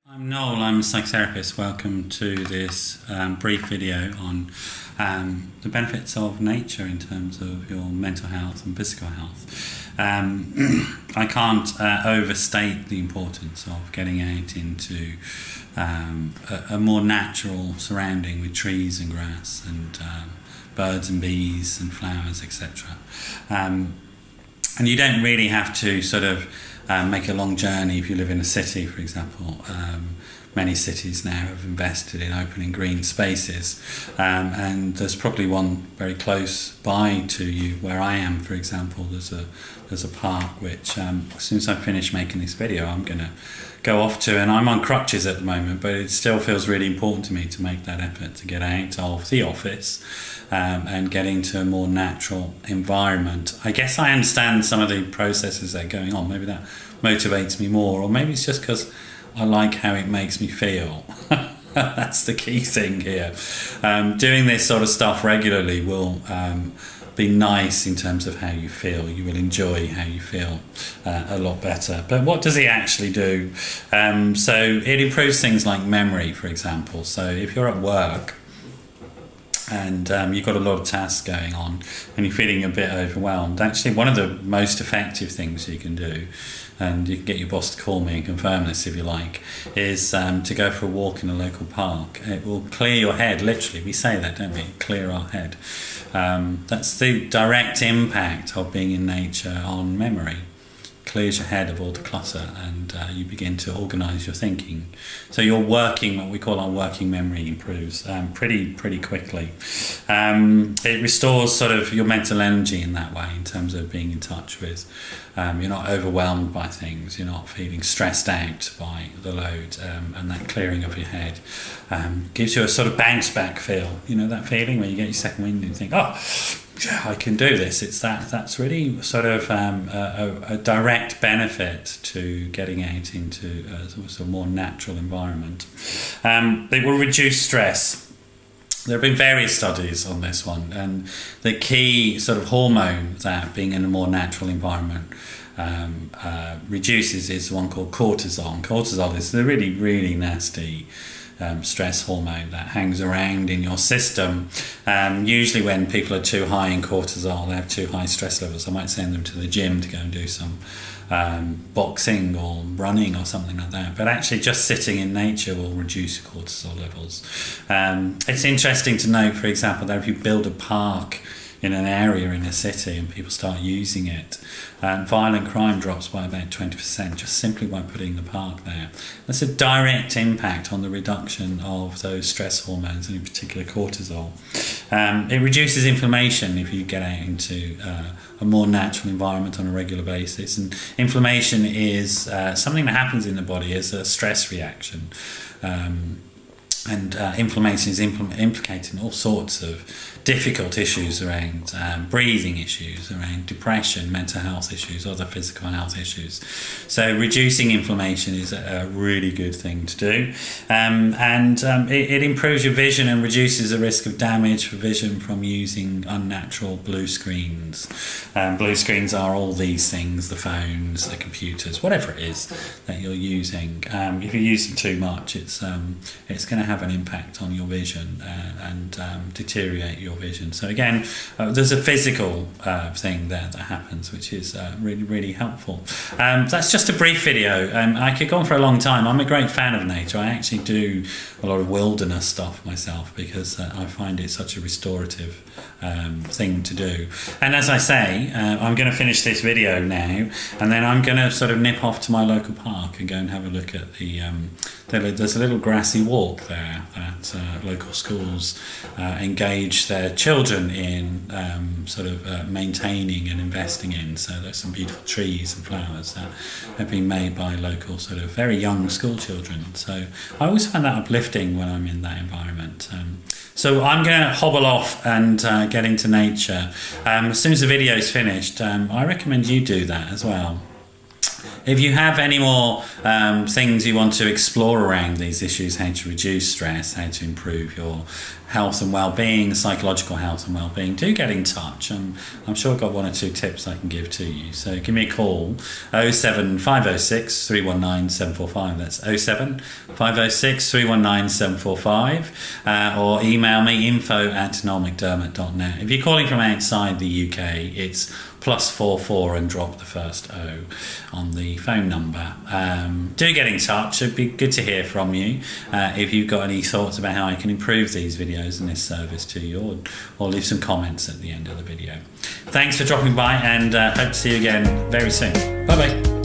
I'm Noel, I'm a psychotherapist. Welcome to this brief video on the benefits of nature in terms of your mental health and physical health. I can't overstate the importance of getting out into a more natural surrounding with trees and grass and birds and bees and flowers, etc. And you don't really have to sort of make a long journey if you live in a city, for example. Many cities now have invested in opening green spaces, and there's probably one very close by to you where I am, for example. There's a park which as soon as I finish making this video I'm going to go off to, and I'm on crutches at the moment, but it still feels really important to me to make that effort to get out of the office and get into a more natural environment. I guess I understand some of the processes that are going on. Maybe that motivates me more, or maybe it's just because I like how it makes me feel. That's the key thing here. Doing this sort of stuff regularly will be nice in terms of how you feel. You will enjoy how you feel a lot better. But what does it actually do? So it improves things like memory, for example. So if you're at work and you've got a lot of tasks going on and you're feeling a bit overwhelmed, actually one of the most effective things you can do, and you can get your boss to call me and confirm this if you like, is to go for a walk in a local park. It will clear your head, literally. We say that, don't we? Clear our head. That's the direct impact of being in nature on memory. Clears your head of all the clutter, and you begin to organise your thinking. So your working, what we call our working memory, improves pretty quickly. It restores sort of your mental energy in that way, in terms of being in touch with. You're not overwhelmed by things. You're not feeling stressed out by the load, and that clearing of your head gives you a sort of bounce back feel. You know that feeling where you get your second wind and you think, oh, yeah, I can do this. It's that's really sort of a direct benefit to getting out into a more natural environment. It will reduce stress. There have been various studies on this one, and the key sort of hormone that being in a more natural environment reduces is one called cortisol. Cortisol is the really nasty stress hormone that hangs around in your system. Usually when people are too high in cortisol, they have too high stress levels, I might send them to the gym to go and do some boxing or running or something like that. But actually just sitting in nature will reduce cortisol levels. It's interesting to note, for example, that if you build a park in an area in a city and people start using it, violent crime drops by about 20% just simply by putting the park there. That's a direct impact on the reduction of those stress hormones, and in particular cortisol. It reduces inflammation if you get out into a more natural environment on a regular basis, and inflammation is something that happens in the body as a stress reaction. And inflammation is implicated in all sorts of difficult issues around breathing issues, around depression, mental health issues, other physical health issues. So reducing inflammation is a really good thing to do. It improves your vision and reduces the risk of damage for vision from using unnatural blue screens. Blue screens are all these things, the phones, the computers, whatever it is that you're using. If you're using too much, it's going to have an impact on your vision and deteriorate your vision. So again, there's a physical thing there that happens, which is really helpful. That's just a brief video. I could go on for a long time. I'm a great fan of nature. I actually do a lot of wilderness stuff myself because I find it such a restorative thing to do. And as I say, I'm going to finish this video now, and then I'm going to sort of nip off to my local park and go and have a look at there's a little grassy walk there that local schools engage their children in maintaining and investing in. So there's some beautiful trees and flowers that have been made by local sort of very young school children. So I always find that uplifting when I'm in that environment. So I'm going to hobble off and get into nature. As soon as the video is finished, I recommend you do that as well. If you have any more things you want to explore around these issues, how to reduce stress, how to improve your health and well-being, psychological health and well-being, do get in touch. I'm sure I've got one or two tips I can give to you. So give me a call, 07506 319 745. That's 07506 319 745. Or email me, info@noelmcdermott.net. If you're calling from outside the UK, it's +44 and drop the first O on the phone number. Do get in touch. It'd be good to hear from you. If you've got any thoughts about how I can improve these videos and this service to you, or leave some comments at the end of the video. Thanks for dropping by, and hope to see you again very soon. Bye bye.